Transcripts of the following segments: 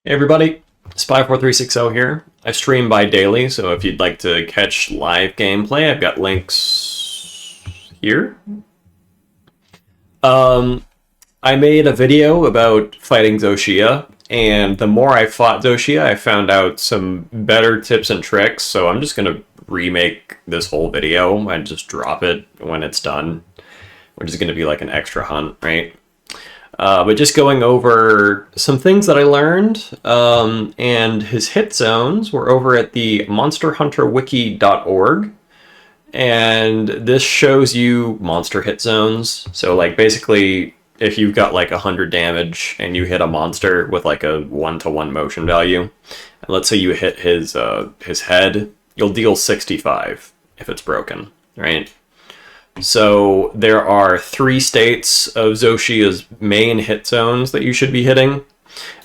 Hey everybody, Spy4360 here. I stream bi-daily, so if you'd like to catch live gameplay, I've got links here. I made a video about fighting Shia, and the more I fought Shia, I found out some better tips and tricks, so I'm just gonna remake this whole video and just drop it when it's done, which is gonna be like an extra hunt, right? But just going over some things that I learned, and his hit zones were over at the monsterhunterwiki.org, and this shows you monster hit zones. So like basically if you've got like 100 damage and you hit a monster with like a 1-to-1 motion value, and let's say you hit his head, you'll deal 65 if it's broken, right? So there are 3 states of Zoshia's main hit zones that you should be hitting.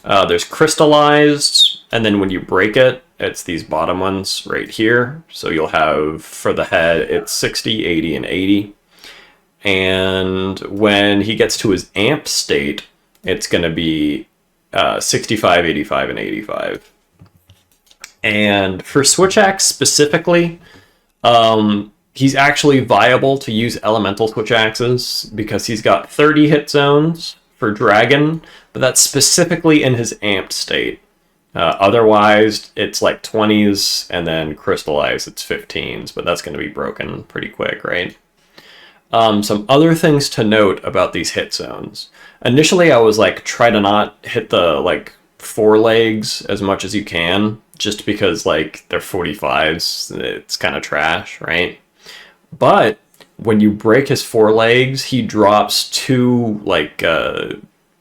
There's crystallized, and then when you break it, it's these bottom ones right here. So you'll have, for the head, it's 60, 80, and 80. And when he gets to his amp state, it's going to be 65, 85, and 85. And for Switch Axe specifically, he's actually viable to use elemental switch axes because he's got 30 hit zones for Dragon, but that's specifically in his amped state. Otherwise, it's like 20s, and then crystallized, it's 15s, but that's going to be broken pretty quick, right? Some other things to note about these hit zones. Initially, I was like, try to not hit the like forelegs as much as you can, just because like they're 45s, it's kind of trash, right? But when you break his forelegs, he drops 2 like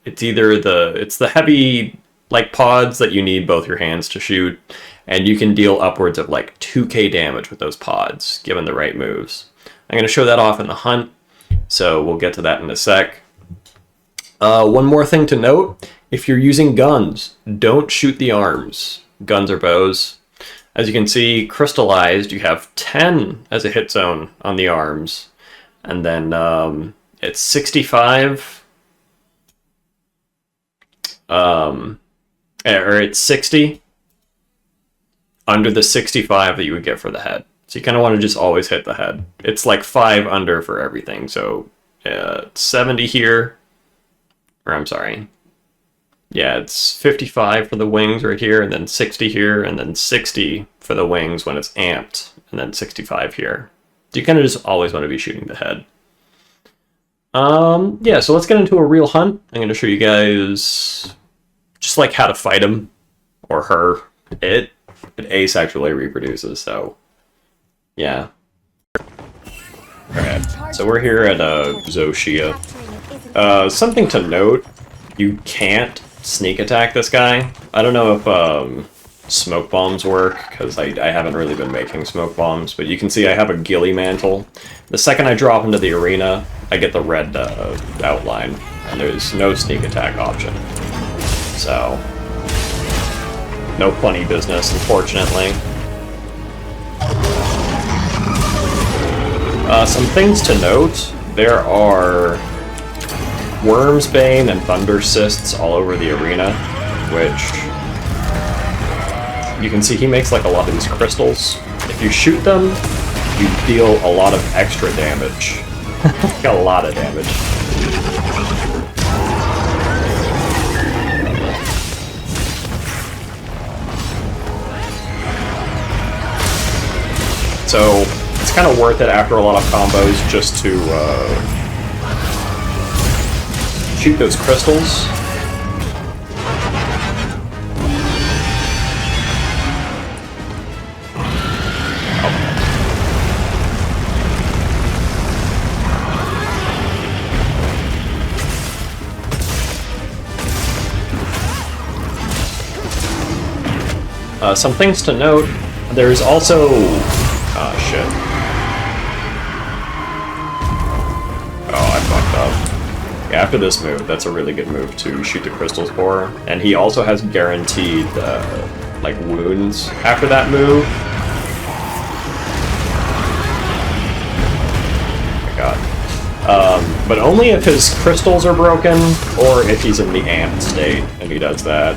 it's the heavy like pods that you need both your hands to shoot, and you can deal upwards of like 2k damage with those pods given the right moves. I'm going to show that off in the hunt, so we'll get to that in a sec. One more thing to note: if you're using guns, don't shoot the arms. Guns or bows. As you can see, crystallized, you have 10 as a hit zone on the arms. And then it's 65. Or it's 60 under the 65 that you would get for the head. So you kind of want to just always hit the head. It's like 5 under for everything. So 70 here. Or I'm sorry. Yeah, it's 55 for the wings right here, and then 60 here, and then 60 for the wings when it's amped, and then 65 here. So you kind of just always want to be shooting the head. Yeah, so let's get into a real hunt. I'm going to show you guys just like how to fight him, or her. It asexually reproduces, so yeah. Alright, so we're here at Shia. Something to note, you can't sneak attack this guy. I don't know if smoke bombs work, because I haven't really been making smoke bombs, but you can see I have a ghillie mantle. The second I drop into the arena, I get the red outline, and there's no sneak attack option. So, no funny business, unfortunately. Some things to note: there are Worm's Bane and Thunder Cysts all over the arena, which you can see he makes like a lot of these crystals. If you shoot them, you deal a lot of extra damage. A lot of damage. So it's kind of worth it after a lot of combos just to shoot those crystals. Some things to note: there's also shit. Oh, I fucked up. Yeah, after this move, that's a really good move to shoot the crystals for. And he also has guaranteed, like, wounds after that move. Oh my god. But only if his crystals are broken, or if he's in the amped state, and he does that.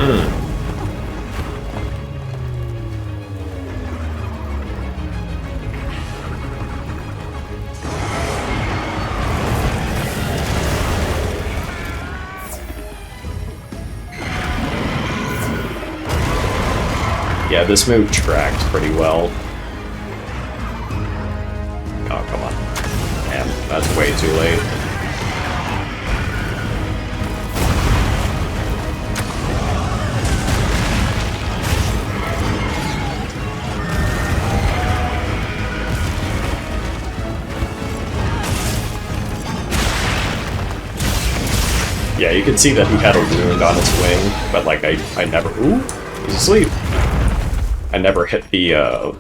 Hmm. Yeah, this move tracks pretty well. Oh, come on. Man, that's way too late. Yeah, you can see that he had a wound on his wing, but like I never... Ooh, he's asleep. I never hit the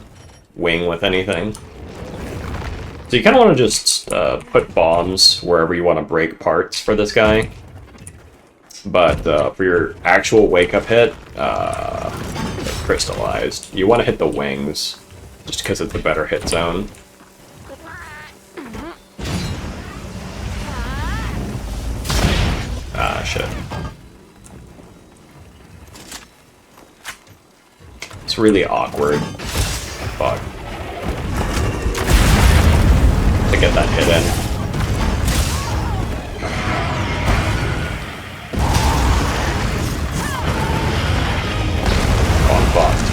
wing with anything. So you kind of want to just put bombs wherever you want to break parts for this guy. But for your actual wake-up hit, crystallized, you want to hit the wings, just because it's a better hit zone. Ah, shit. It's really awkward. Fuck. To get that hit in. Oh, I'm fucked.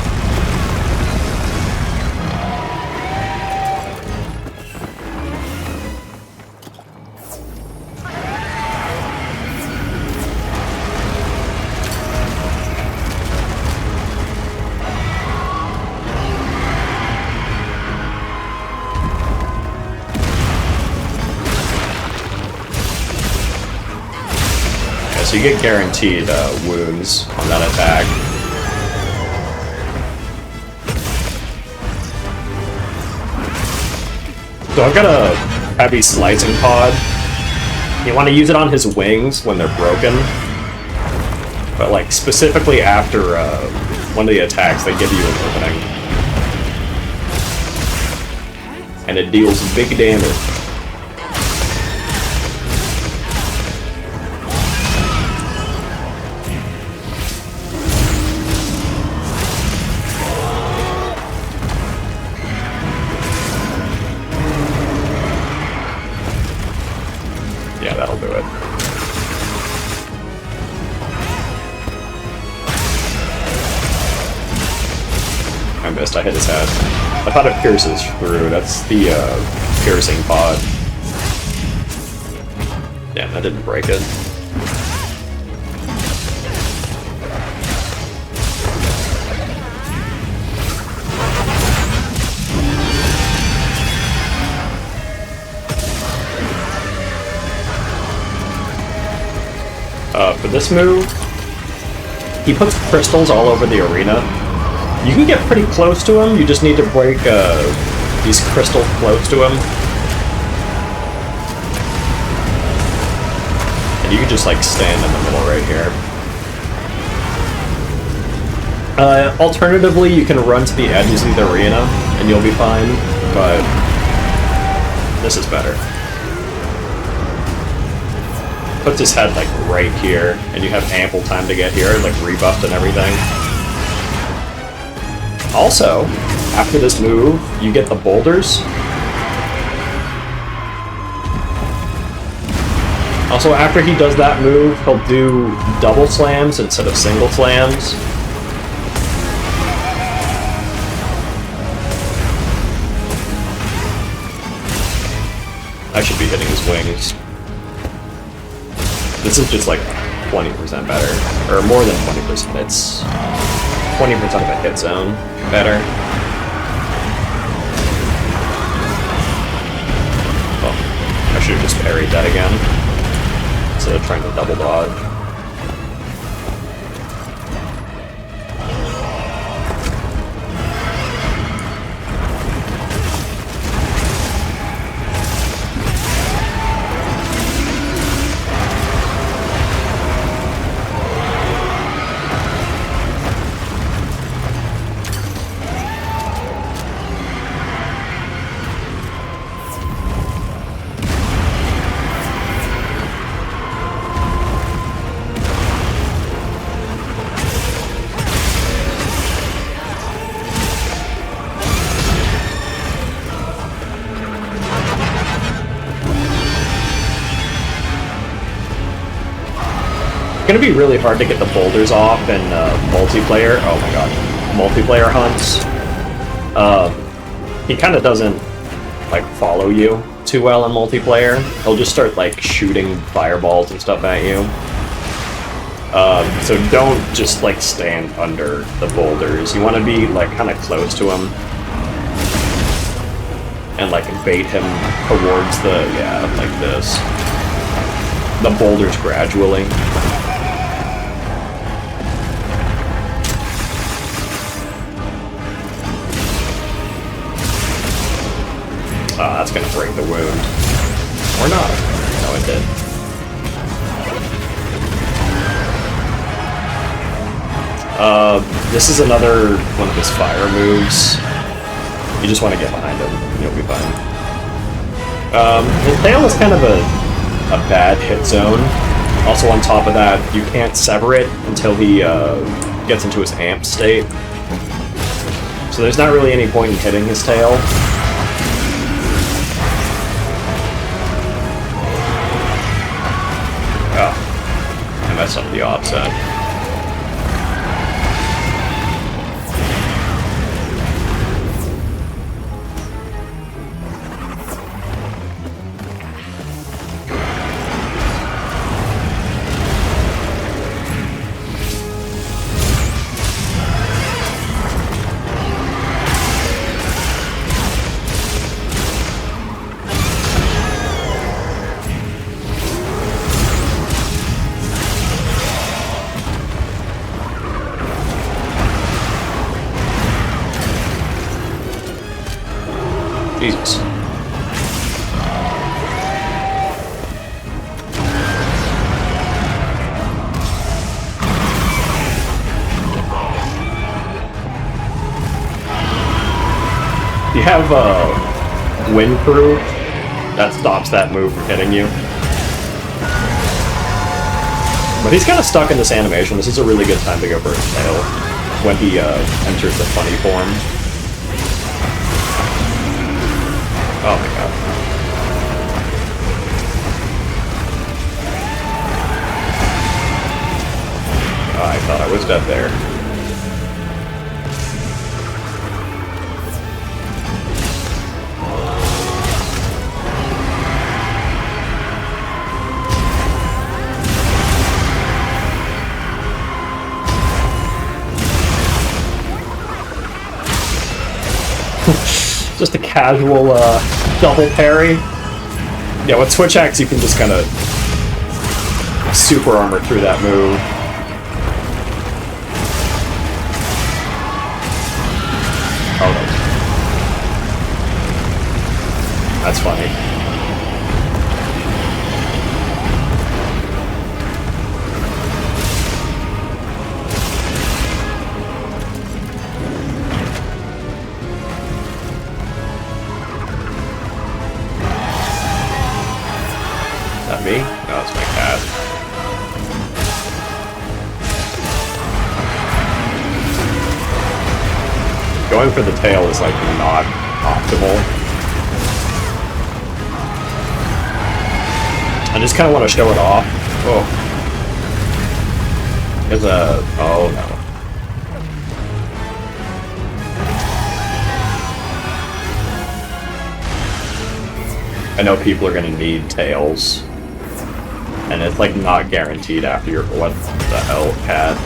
So you get guaranteed wounds on that attack. So I've got a heavy slicing pod. You want to use it on his wings when they're broken. But like specifically after one of the attacks, they give you an opening. And it deals big damage. Yeah, that'll do it. I missed, I hit his head. I thought it pierces through, that's the piercing pod. Damn, that didn't break it. For this move, he puts crystals all over the arena. You can get pretty close to him, you just need to break these crystals close to him. And you can just like stand in the middle right here. Alternatively, you can run to the edges of the arena and you'll be fine, but this is better. Puts his head like right here, and you have ample time to get here, like rebuffed and everything. Also, after this move, you get the boulders. Also, after he does that move, he'll do double slams instead of single slams. I should be hitting his wings. This is just like 20% better, or more than 20%. It's 20% of a hit zone better. Well, I should have just parried that again, instead of trying to double dodge. gonna be really hard to get the boulders off in multiplayer. Oh my god, multiplayer hunts. He kind of doesn't like follow you too well in multiplayer. He'll just start like shooting fireballs and stuff at you. So don't just like stand under the boulders. You want to be like kind of close to him and like bait him towards the like this. The boulders gradually. That's gonna break the wound. Or not. No, it did. This is another one of his fire moves. You just want to get behind him, and you'll be fine. His tail is kind of a bad hit zone. Also on top of that, you can't sever it until he gets into his amp state. So there's not really any point in hitting his tail. Oh, I messed up the offset. Jesus. You have wind proof that stops that move from hitting you. But he's kind of stuck in this animation. This is a really good time to go for his tail when he enters the funny form. Oh my god. Oh, I thought I was dead there. Just a casual double parry. Yeah, with Switch Axe you can just kind of super armor through that move. Oh no. That's funny. Me? No, it's my cat. Going for the tail is like not optimal. I just kind of want to show it off. Oh. There's a... oh no. I know people are going to need tails. And it's like not guaranteed after your what the hell, cat.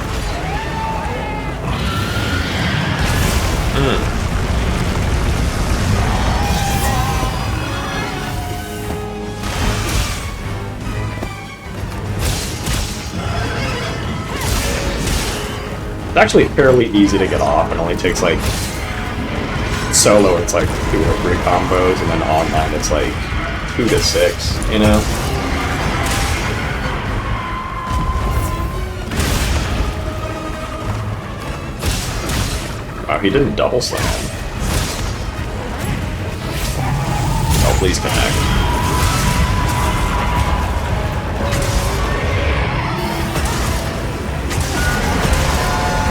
It's actually fairly easy to get off. It only takes like solo. It's like 2 or 3 combos, and then online it's like 2 to 6. You know. Wow, he didn't double slam. Oh, please connect.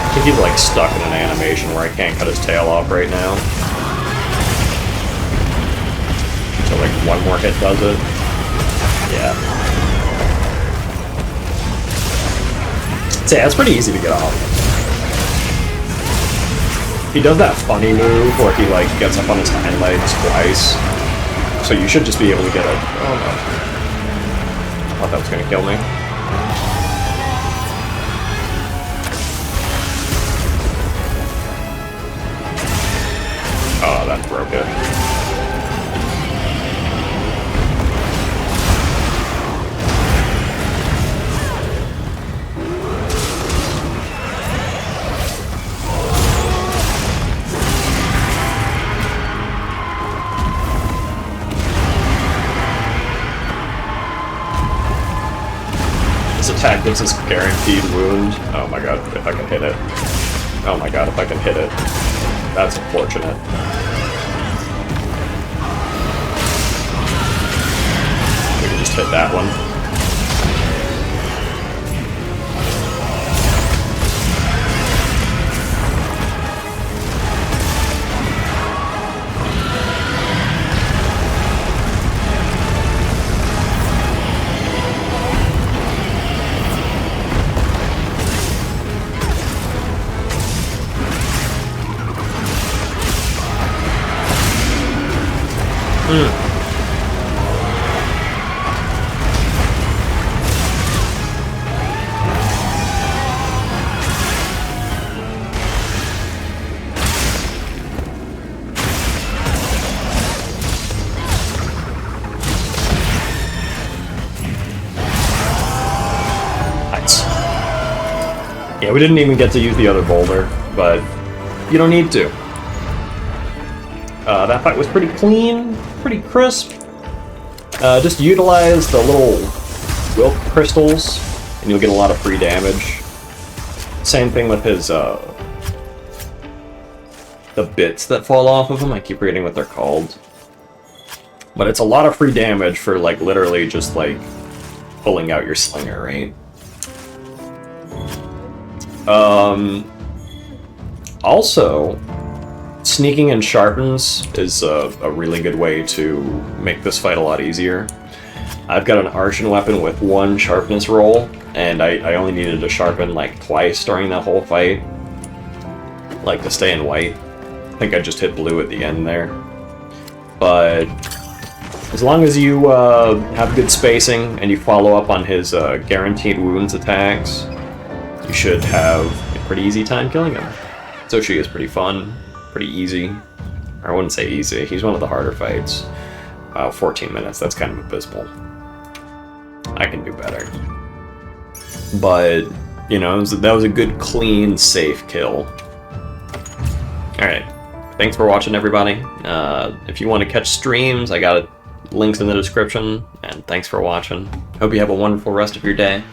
I think he's like stuck in an animation where I can't cut his tail off right now. So like one more hit does it. Yeah. So yeah, it's pretty easy to get off. He does that funny move where he like gets up on his hind legs twice. So you should just be able to get it. Oh no. I thought that was gonna kill me. Oh, that broke it. This attack gives us guaranteed wound. Oh my god, if I can hit it. Oh my god, if I can hit it. That's unfortunate. We can just hit that one. Yeah, we didn't even get to use the other boulder, but you don't need to. That fight was pretty clean, pretty crisp. Just utilize the little Wilk crystals, and you'll get a lot of free damage. Same thing with his, the bits that fall off of him. I keep forgetting what they're called. But it's a lot of free damage for, like, literally just, like, pulling out your slinger, right? Also, sneaking and sharpens is a really good way to make this fight a lot easier. I've got an Arshan weapon with 1 sharpness roll, and I only needed to sharpen like twice during that whole fight, like to stay in white. I think I just hit blue at the end there. But as long as you have good spacing and you follow up on his guaranteed wounds attacks, you should have a pretty easy time killing him. So Shia is pretty fun, pretty easy. I wouldn't say easy, he's one of the harder fights. 14 minutes, that's kind of abysmal. I can do better. But, you know, that was a good, clean, safe kill. Alright, thanks for watching, everybody. If you want to catch streams, I got links in the description, and thanks for watching. Hope you have a wonderful rest of your day.